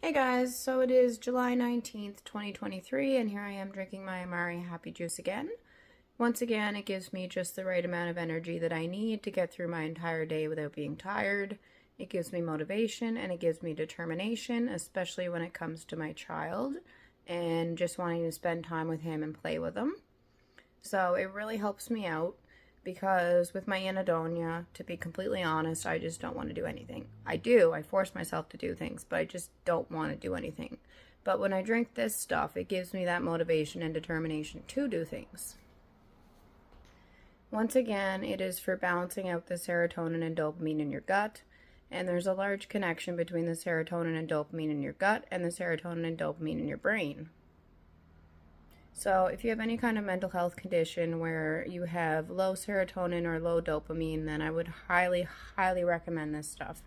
Hey guys, so it is July 19th, 2023, and here I am drinking my Amare Happy Juice again. Once again, it gives me just the right amount of energy that I need to get through my entire day without being tired. It gives me motivation and it gives me determination, especially when it comes to my child and just wanting to spend time with him and play with him. So it really helps me out because with my anhedonia, to be completely honest, I just don't want to do anything. I force myself to do things, but I just don't want to do anything. But when I drink this stuff, it gives me that motivation and determination to do things. Once again, it is for balancing out the serotonin and dopamine in your gut. And there's a large connection between the serotonin and dopamine in your gut and the serotonin and dopamine in your brain. So if you have any kind of mental health condition where you have low serotonin or low dopamine, then I would highly, highly recommend this stuff.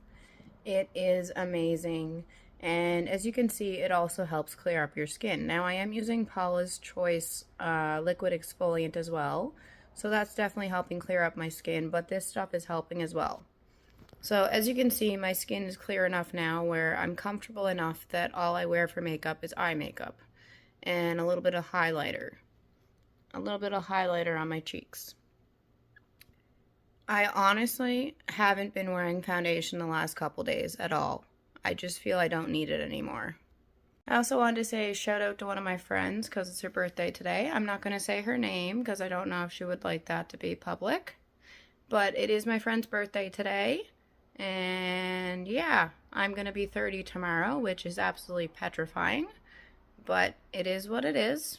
It is amazing. And as you can see, it also helps clear up your skin. Now I am using Paula's Choice liquid exfoliant as well. So that's definitely helping clear up my skin, but this stuff is helping as well. So as you can see, my skin is clear enough now where I'm comfortable enough that all I wear for makeup is eye makeup and a little bit of highlighter. A little bit of highlighter on my cheeks. I honestly haven't been wearing foundation the last couple days at all. I just feel I don't need it anymore. I also wanted to say a shout out to one of my friends because it's her birthday today. I'm not going to say her name because I don't know if she would like that to be public. But it is my friend's birthday today. And yeah, I'm going to be 30 tomorrow, which is absolutely petrifying. But it is what it is.